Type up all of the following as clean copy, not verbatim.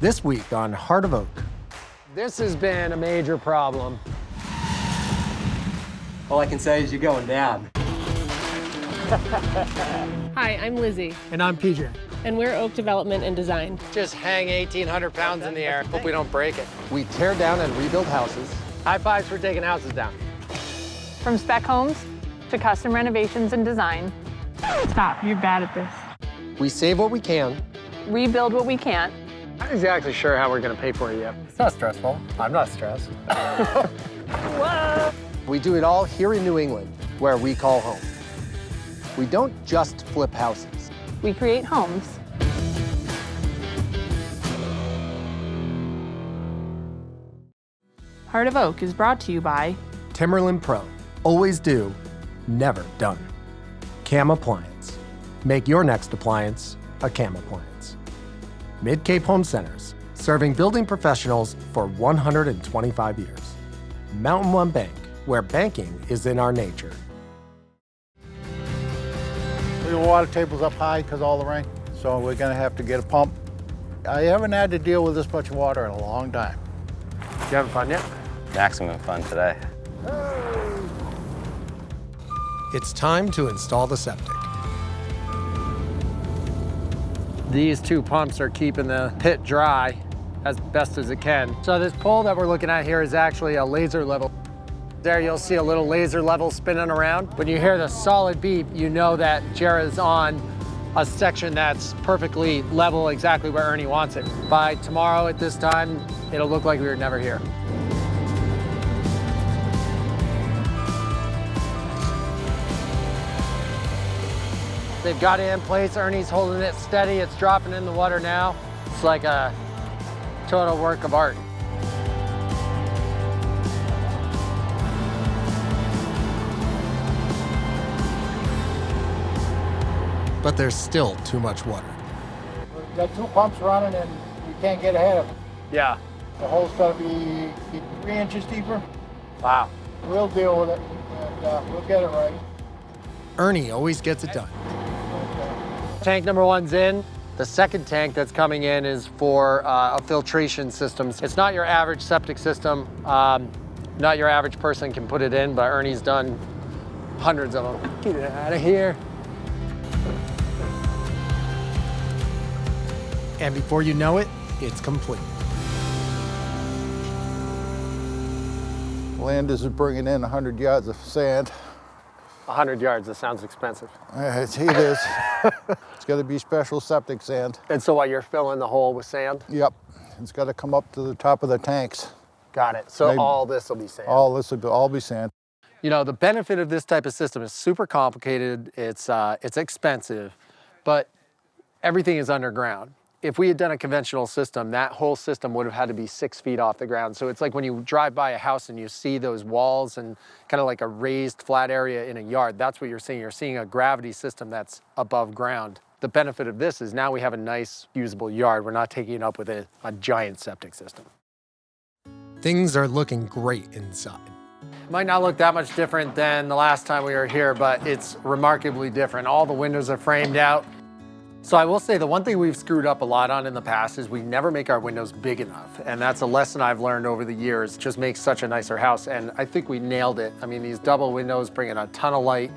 This week on Heart of Oak. This has been a major problem. All I can say is you're going down. Hi, I'm Lizzie. And I'm PJ. And we're Oak Development and Design. Just hang 1,800 pounds in the air. Hope we don't break it. We tear down and rebuild houses. High fives for taking houses down. From spec homes to custom renovations and design. Stop, you're bad at this. We save what we can. Rebuild what we can't. I'm not exactly sure how we're gonna pay for it yet. It's not stressful. I'm not stressed. Whoa! We do it all here in New England, where we call home. We don't just flip houses. We create homes. Heart of Oak is brought to you by Timberland Pro. Always do, never done. Cam Appliance. Make your next appliance a Cam Appliance. Mid-Cape Home Centers, serving building professionals for 125 years. Mountain One Bank, where banking is in our nature. The water table's up high because of all the rain, so we're gonna have to get a pump. I haven't had to deal with this much water in a long time. You having fun yet? Maximum fun today. It's time to install the septic. These two pumps are keeping the pit dry as best as it can. So this pole that we're looking at here is actually a laser level. There you'll see a little laser level spinning around. When you hear the solid beep, you know that Jarrah's on a section that's perfectly level, exactly where Ernie wants it. By tomorrow at this time, it'll look like we were never here. They've got it in place. Ernie's holding it steady. It's dropping in the water now. It's like a total work of art. But there's still too much water. We've got two pumps running and we can't get ahead of them. Yeah. The hole's gotta be 3 inches deeper. Wow. We'll deal with it and we'll get it right. Ernie always gets it done. Tank number one's in. The second tank that's coming in is for a filtration system. It's not your average septic system. Not your average person can put it in, but Ernie's done hundreds of them. Get it out of here. And before you know it, it's complete. Landers is bringing in 100 yards of sand. 100 yards, that sounds expensive. It is. It's got to be special septic sand. And so what, you're filling the hole with sand? Yep. It's got to come up to the top of the tanks. Got it. So all this will be sand. All this will all be sand. You know, the benefit of this type of system is super complicated. It's expensive, but everything is underground. If we had done a conventional system, that whole system would have had to be 6 feet off the ground. So it's like when you drive by a house and you see those walls and kind of like a raised flat area in a yard, that's what you're seeing. You're seeing a gravity system that's above ground. The benefit of this is now we have a nice, usable yard. We're not taking it up with a giant septic system. Things are looking great inside. It might not look that much different than the last time we were here, but it's remarkably different. All the windows are framed out. So I will say the one thing we've screwed up a lot on in the past is we never make our windows big enough. And that's a lesson I've learned over the years. It just makes such a nicer house. And I think we nailed it. I mean, these double windows bring in a ton of light.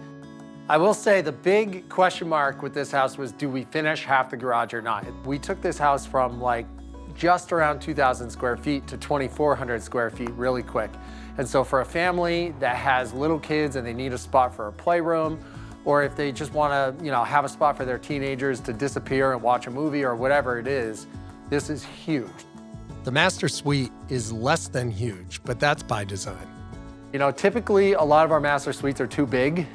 I will say the big question mark with this house was, do we finish half the garage or not? We took this house from like just around 2,000 square feet to 2,400 square feet really quick. And so for a family that has little kids and they need a spot for a playroom, or if they just want to, have a spot for their teenagers to disappear and watch a movie or whatever it is, this is huge. The master suite is less than huge, but that's by design. Typically a lot of our master suites are too big.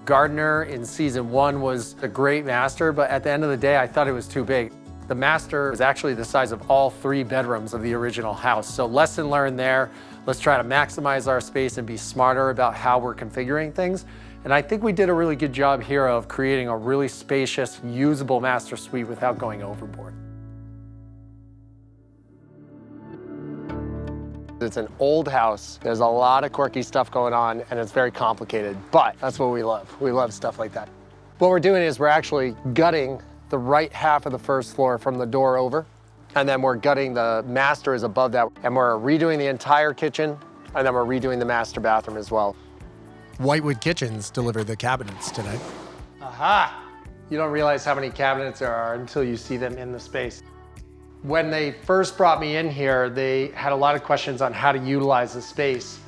Gardner in season 1 was a great master, but at the end of the day, I thought it was too big. The master is actually the size of all 3 bedrooms of the original house. So lesson learned there. Let's try to maximize our space and be smarter about how we're configuring things. And I think we did a really good job here of creating a really spacious, usable master suite without going overboard. It's an old house. There's a lot of quirky stuff going on, and it's very complicated, but that's what we love. We love stuff like that. What we're doing is we're actually gutting the right half of the first floor from the door over And then we're gutting the master is above that. And we're redoing the entire kitchen, and then we're redoing the master bathroom as well. Whitewood Kitchens delivered the cabinets today. Aha! You don't realize how many cabinets there are until you see them in the space. When they first brought me in here, they had a lot of questions on how to utilize the space.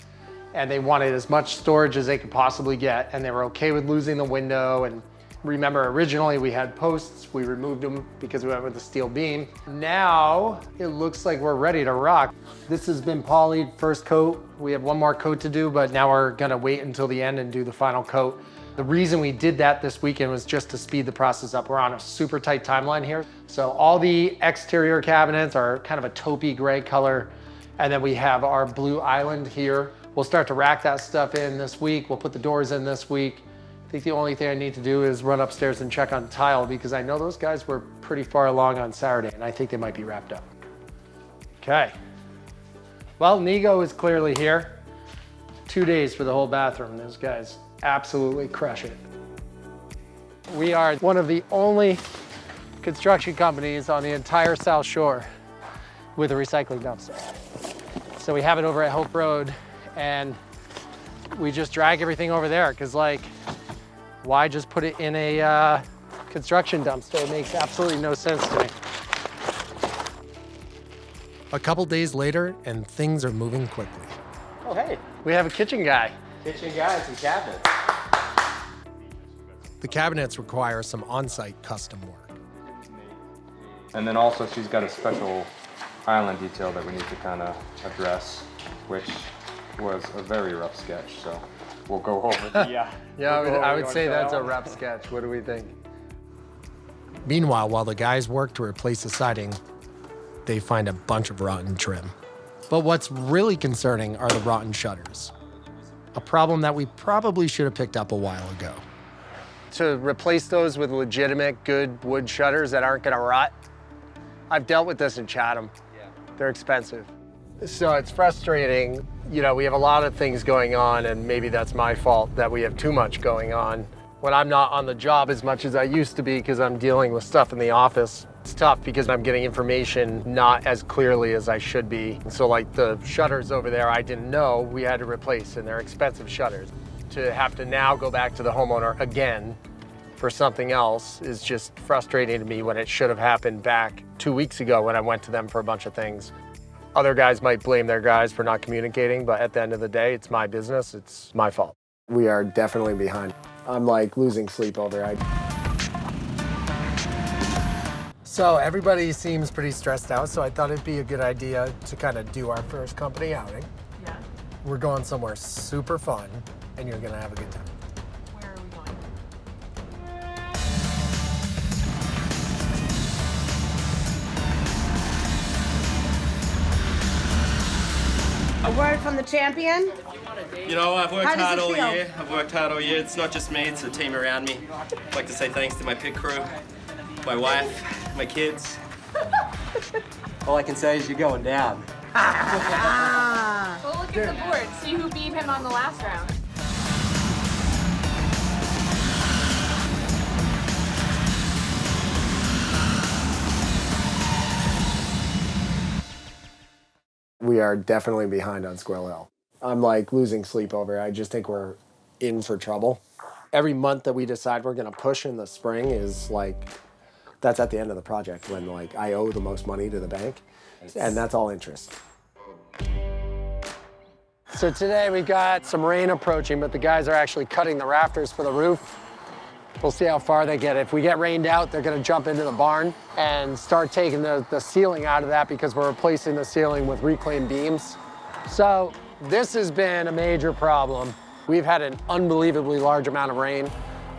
And they wanted as much storage as they could possibly get, and they were okay with losing the window. And remember, originally we had posts, we removed them because we went with the steel beam. Now, it looks like we're ready to rock. This has been polyed, first coat. We have one more coat to do, but now we're gonna wait until the end and do the final coat. The reason we did that this weekend was just to speed the process up. We're on a super tight timeline here. So all the exterior cabinets are kind of a taupey gray color. And then we have our blue island here. We'll start to rack that stuff in this week. We'll put the doors in this week. I think the only thing I need to do is run upstairs and check on tile because I know those guys were pretty far along on Saturday and I think they might be wrapped up. Okay. Well, Nego is clearly here. 2 days for the whole bathroom. Those guys absolutely crush it. We are one of the only construction companies on the entire South Shore with a recycling dumpster. So we have it over at Hope Road and we just drag everything over there because like, why just put it in a construction dumpster? It makes absolutely no sense to me. A couple days later, and things are moving quickly. Oh, hey, we have a kitchen guy. Kitchen guys and cabinets. The cabinets require some on-site custom work. And then also she's got a special island detail that we need to kind of address, which was a very rough sketch, so we'll go over the, Yeah, I would say that's a rough sketch. What do we think? Meanwhile, while the guys work to replace the siding, they find a bunch of rotten trim. But what's really concerning are the rotten shutters, a problem that we probably should have picked up a while ago. To replace those with legitimate, good wood shutters that aren't gonna rot, I've dealt with this in Chatham. They're expensive. So it's frustrating. You know, we have a lot of things going on, and maybe that's my fault that we have too much going on. When I'm not on the job as much as I used to be because I'm dealing with stuff in the office, it's tough because I'm getting information not as clearly as I should be. So like the shutters over there, I didn't know we had to replace, and they're expensive shutters. To have to now go back to the homeowner again for something else is just frustrating to me when it should have happened back 2 weeks ago when I went to them for a bunch of things. Other guys might blame their guys for not communicating, but at the end of the day, it's my business, it's my fault. We are definitely behind. I'm like losing sleep over it. So everybody seems pretty stressed out, so I thought it'd be a good idea to kind of do our first company outing. Yeah. We're going somewhere super fun, and you're gonna have a good time. Where are we going? A word from the champion? You know, I've worked How does hard it all feel? year. I've worked hard all year. It's not just me, it's the team around me. I'd like to say thanks to my pit crew, my wife, my kids. All I can say is you're going down. Well, look at the board. See who beat him on the last round. We are definitely behind on Squirrel Hill. I'm like losing sleep over it. I just think we're in for trouble. Every month that we decide we're gonna push in the spring is like, that's at the end of the project when like I owe the most money to the bank, and that's all interest. So today we've got some rain approaching, but the guys are actually cutting the rafters for the roof. We'll see how far they get. If we get rained out, they're gonna jump into the barn and start taking the ceiling out of that because we're replacing the ceiling with reclaimed beams. So this has been a major problem. We've had an unbelievably large amount of rain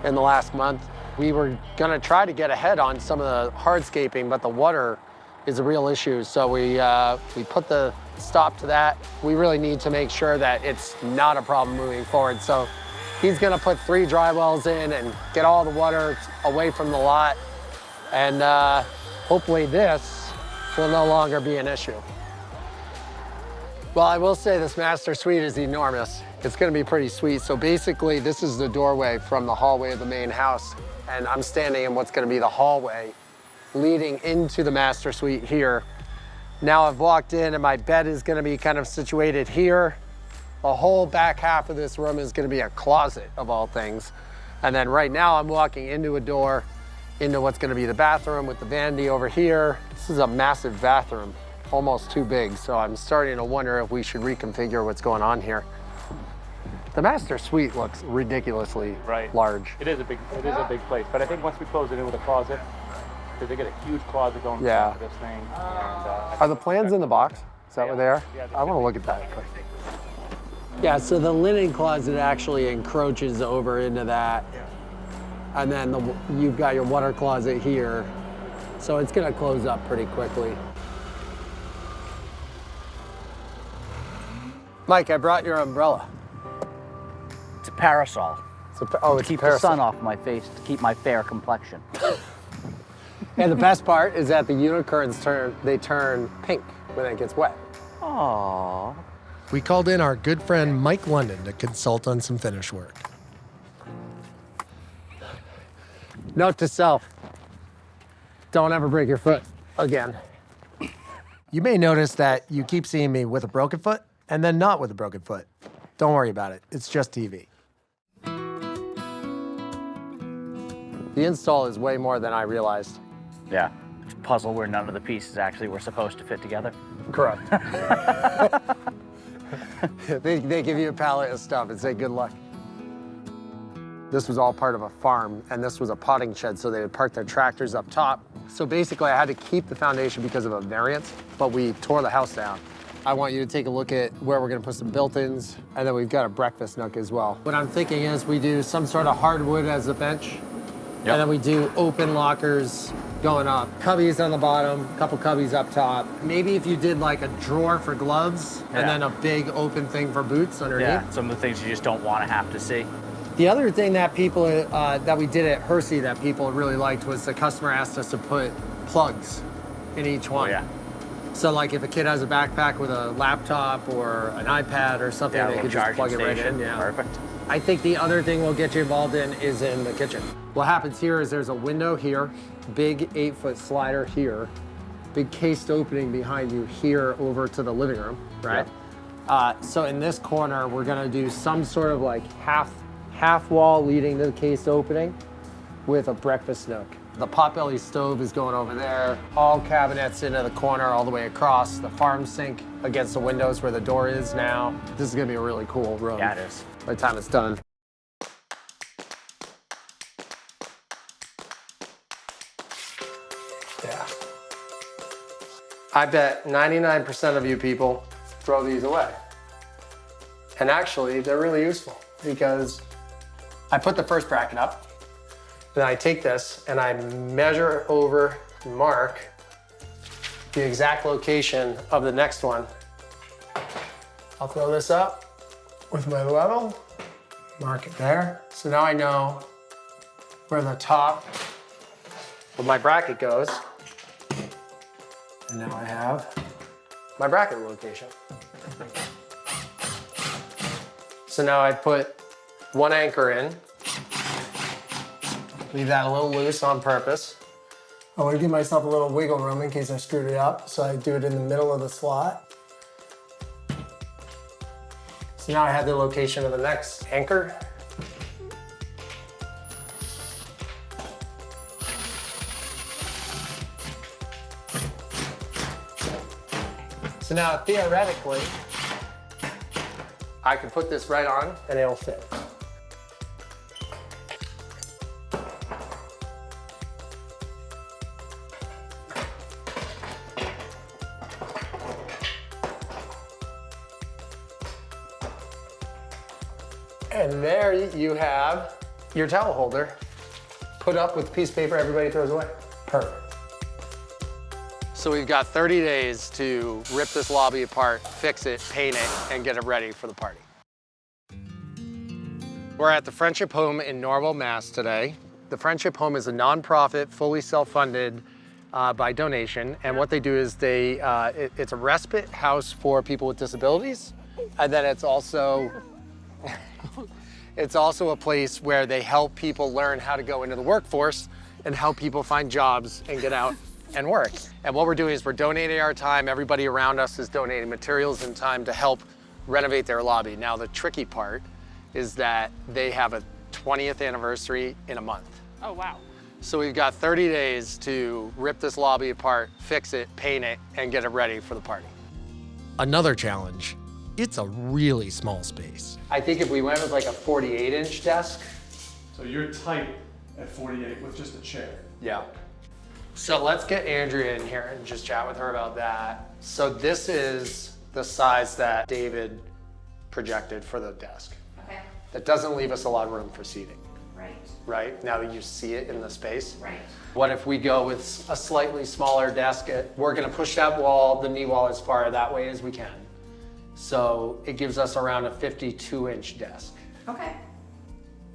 in the last month. We were gonna try to get ahead on some of the hardscaping, but the water is a real issue. So we put the stop to that. We really need to make sure that it's not a problem moving forward. So he's gonna put 3 dry wells in and get all the water away from the lot. And hopefully this will no longer be an issue. Well, I will say this master suite is enormous. It's gonna be pretty sweet. So basically this is the doorway from the hallway of the main house. And I'm standing in what's gonna be the hallway leading into the master suite here. Now I've walked in and my bed is gonna be kind of situated here. The whole back half of this room is gonna be a closet of all things. And then right now I'm walking into a door into what's gonna be the bathroom with the vanity over here. This is a massive bathroom, almost too big. So I'm starting to wonder if we should reconfigure what's going on here. The master suite looks ridiculously large. It is a big place. But I think once we close it in with a closet, because they get a huge closet going Yeah. for this thing. And, Are the plans in the box? Is that what they are? Yeah, I want to look at that. Yeah, so the linen closet actually encroaches over into that. And then you've got your water closet here. So it's going to close up pretty quickly. Mike, I brought your umbrella. It's a parasol. Oh, to it's keep parasol. the sun off my face, to keep my fair complexion. And the best part is that the unicorns turn pink when it gets wet. Aww. We called in our good friend Mike London to consult on some finish work. Note to self, don't ever break your foot again. You may notice that you keep seeing me with a broken foot and then not with a broken foot. Don't worry about it. It's just TV. The install is way more than I realized. Yeah, it's a puzzle where none of the pieces actually were supposed to fit together. Correct. They give you a pallet of stuff and say good luck. This was all part of a farm, and this was a potting shed, so they would park their tractors up top. So basically, I had to keep the foundation because of a variance, but we tore the house down. I want you to take a look at where we're gonna put some built-ins, and then we've got a breakfast nook as well. What I'm thinking is we do some sort of hardwood as a bench, and then we do open lockers going up. Cubbies on the bottom, a couple cubbies up top. Maybe if you did like a drawer for gloves, and then a big open thing for boots underneath. Yeah, some of the things you just don't want to have to see. The other thing that people, that we did at Hersey that people really liked was the customer asked us to put plugs in each one. Oh, yeah. So like if a kid has a backpack with a laptop or an iPad or something, Yeah, they could just plug it right in. Yeah. Perfect. I think the other thing we'll get you involved in is in the kitchen. What happens here is there's a window here, big 8-foot slider here, big cased opening behind you here over to the living room, right? So in this corner, we're gonna do some sort of like half wall leading to the cased opening with a breakfast nook. The potbelly stove is going over there, all cabinets into the corner all the way across, the farm sink against the windows where the door is now. This is gonna be a really cool room. Yeah, it is. By the time it's done. Yeah. I bet 99% of you people throw these away. And actually, they're really useful because I put the first bracket up, then I take this and I measure over, mark the exact location of the next one. I'll throw this up with my level, mark it there. So now I know where the top of my bracket goes. And now I have my bracket location. So now I put one anchor in. Leave that a little loose on purpose. I want to give myself a little wiggle room in case I screwed it up, so I do it in the middle of the slot. So now I have the location of the next anchor. So now theoretically, I can put this right on and it'll fit. And there you have your towel holder put up with a piece of paper everybody throws away. Perfect. So we've got 30 days to rip this lobby apart, fix it, paint it, and get it ready for the party. We're at the Friendship Home in Norwell, Mass today. The Friendship Home is a nonprofit, fully self-funded by donation. And what they do is it's a respite house for people with disabilities. And then it's also a place where they help people learn how to go into the workforce and help people find jobs and get out and work. And what we're doing is we're donating our time. Everybody around us is donating materials and time to help renovate their lobby. Now, the tricky part is that they have a 20th anniversary in a month. Oh, wow. So we've got 30 days to rip this lobby apart, fix it, paint it, and get it ready for the party. Another challenge, it's a really small space. I think if we went with like a 48-inch desk. So you're tight at 48 with just a chair. Yeah. So let's get Andrea in here and just chat with her about that. So this is the size that David projected for the desk. Okay. That doesn't leave us a lot of room for seating. Right. Right? Now that you see it in the space. Right. What if we go with a slightly smaller desk? We're gonna push that wall, the knee wall, as far that way as we can. So it gives us around a 52-inch desk. Okay.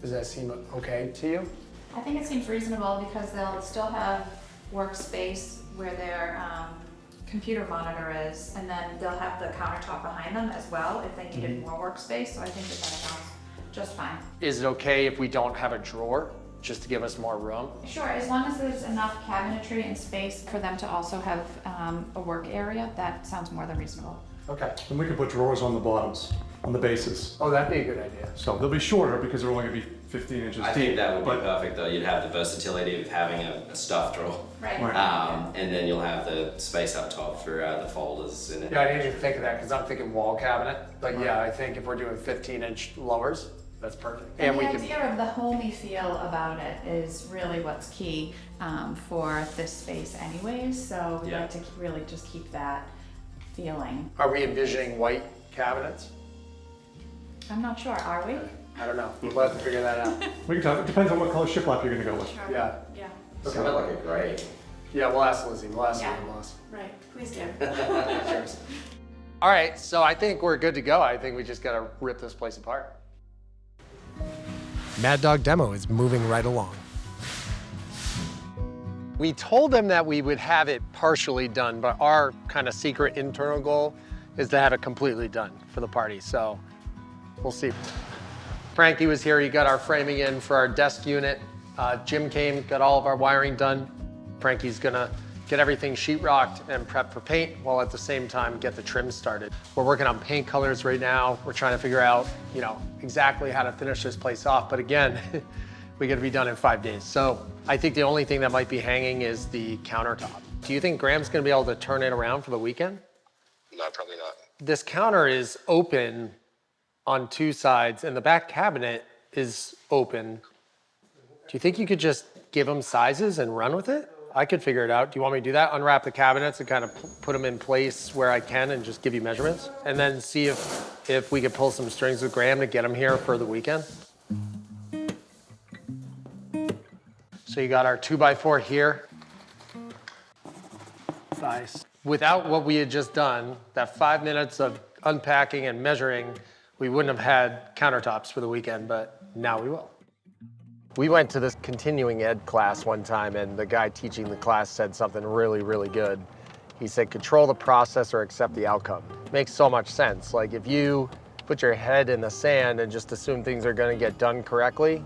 Does that seem okay to you? I think it seems reasonable because they'll still have workspace where their computer monitor is, and then they'll have the countertop behind them as well if they needed more workspace, so I think that sounds just fine. Is it okay if we don't have a drawer, just to give us more room? Sure, as long as there's enough cabinetry and space for them to also have a work area, that sounds more than reasonable. Okay. And we can put drawers on the bottoms, on the bases. Oh, that'd be a good idea. So they'll be shorter because they're only gonna be 15 inches I deep. think that would be but perfect though. You'd have the versatility of having a stuff drawer. Right. And then you'll have the space up top for the folders in it. Yeah, I didn't even think of that because I'm thinking wall cabinet. But yeah, I think if we're doing 15-inch lowers, that's perfect. And the idea of the homey feel about it is really what's key for this space anyways, so we like to really just keep that feeling. Are we envisioning white cabinets? I'm not sure, are we? I don't know. We'll have to figure that out. we can talk. It depends on what color shiplap you're gonna go with. Sure. Yeah. Yeah. It's kind of like a gray. Yeah, we'll ask Lizzie. We'll ask Yeah. Lizzie. Right, please do. Cheers. All right, so I think we're good to go. I think we just gotta rip this place apart. Mad Dog Demo is moving right along. We told them that we would have it partially done, but our kind of secret internal goal is to have it completely done for the party. So we'll see. Frankie was here. He got our framing in for our desk unit. Jim came, got all of our wiring done. Frankie's gonna get everything sheetrocked and prep for paint while at the same time get the trim started. We're working on paint colors right now. We're trying to figure out, exactly how to finish this place off. But again, we gotta be done in 5 days. So I think the only thing that might be hanging is the countertop. Do you think Graham's gonna be able to turn it around for the weekend? No, probably not. This counter is open on 2 sides and the back cabinet is open. Do you think you could just give them sizes and run with it? I could figure it out. Do you want me to do that? Unwrap the cabinets and kind of put them in place where I can and just give you measurements? And then see if we could pull some strings with Graham to get them here for the weekend? So you got our 2x4 here. Nice. Without what we had just done, that 5 minutes of unpacking and measuring, we wouldn't have had countertops for the weekend, but now we will. We went to this continuing ed class one time and the guy teaching the class said something really, really good. He said, control the process or accept the outcome. Makes so much sense. Like if you put your head in the sand and just assume things are gonna get done correctly,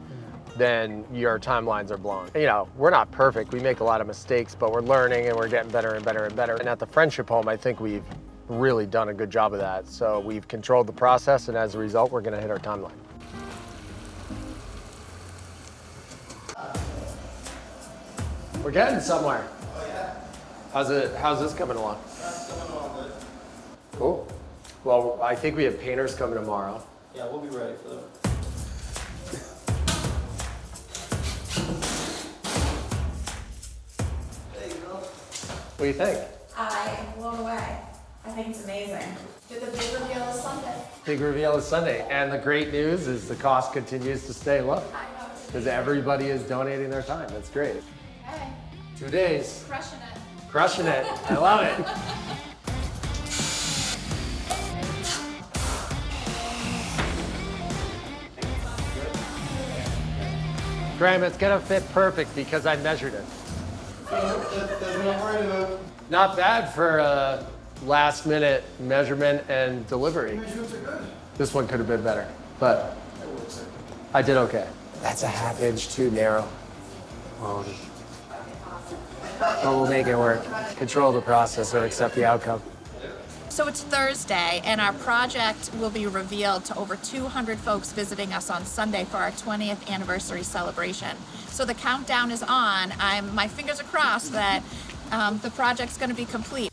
then your timelines are blown. We're not perfect. We make a lot of mistakes, but we're learning and we're getting better and better and better. And at the Friendship Home, I think we've really done a good job of that. So we've controlled the process and as a result, we're gonna hit our timeline. We're getting somewhere. Oh yeah. How's this coming along? Coming along good. Cool. Well, I think we have painters coming tomorrow. Yeah, we'll be ready for them. There you go. What do you think? I am blown away. I think it's amazing. Did the big reveal this Sunday? Big reveal is Sunday. And the great news is the cost continues to stay low. Because everybody is donating their time. That's great. Hey. 2 days. Crushing it. Crushing it. I love it. Graham, it's gonna fit perfect because I measured it. Not bad for a last minute measurement and delivery. This one could have been better, but I did okay. That's a 1/2 inch too narrow. but we'll make it work. Control the process or accept the outcome. So it's Thursday, and our project will be revealed to over 200 folks visiting us on Sunday for our 20th anniversary celebration. So the countdown is on. My fingers are crossed that the project's going to be complete.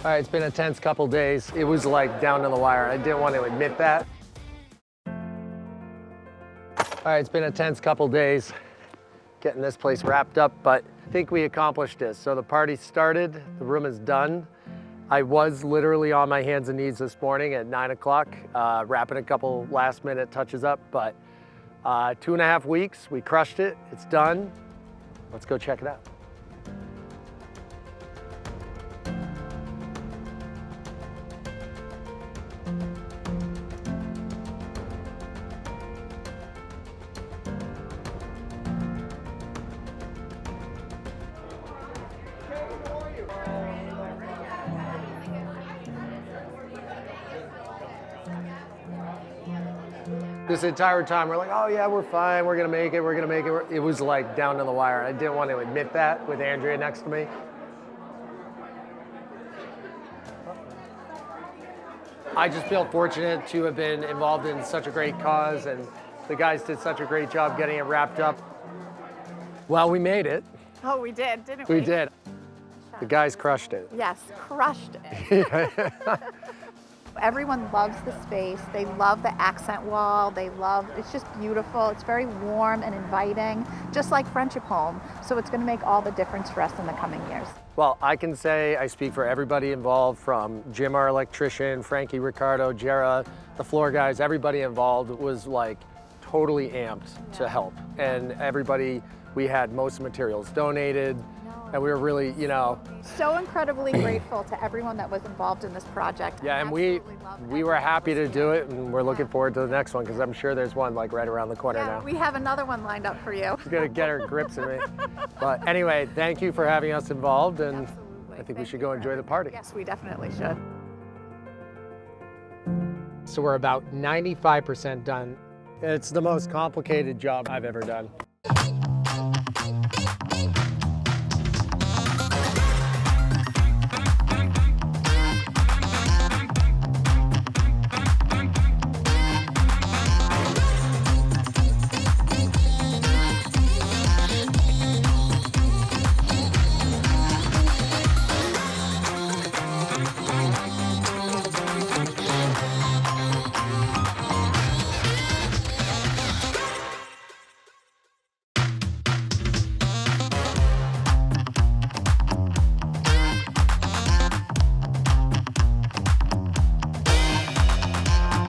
All right, it's been a tense couple days. It was like down to the wire. I didn't want to admit that. All right, it's been a tense couple days getting this place wrapped up, but I think we accomplished this. So the party started, the room is done. I was literally on my hands and knees this morning at 9 o'clock, wrapping a couple last minute touches up, but 2.5 weeks, we crushed it, it's done. Let's go check it out. This entire time, we're like, oh yeah, we're fine, we're gonna make it, we're gonna make it. It was like down to the wire. I didn't want to admit that with Andrea next to me. I just feel fortunate to have been involved in such a great cause, and the guys did such a great job getting it wrapped up. Well, we made it. Oh, we did, didn't we? We did. The guys crushed it. Yes, crushed it. Everyone loves the space. They love the accent wall. It's just beautiful. It's very warm and inviting, just like Friendship Home. So it's going to make all the difference for us in the coming years. Well, I can say I speak for everybody involved, from Jim, our electrician, Frankie, Ricardo, Jarrah, the floor guys. Everybody involved was like totally amped to help. And everybody, we had most materials donated. And we were really, you know. So incredibly grateful to everyone that was involved in this project. Yeah, and we were happy to do it, and we're looking forward to the next one, because I'm sure there's one like right around the corner now. We have another one lined up for you. She's gonna get her grips in me. But anyway, thank you for having us involved, and I think we should go enjoy the party. Yes, we definitely should. So we're about 95% done. It's the most complicated job I've ever done.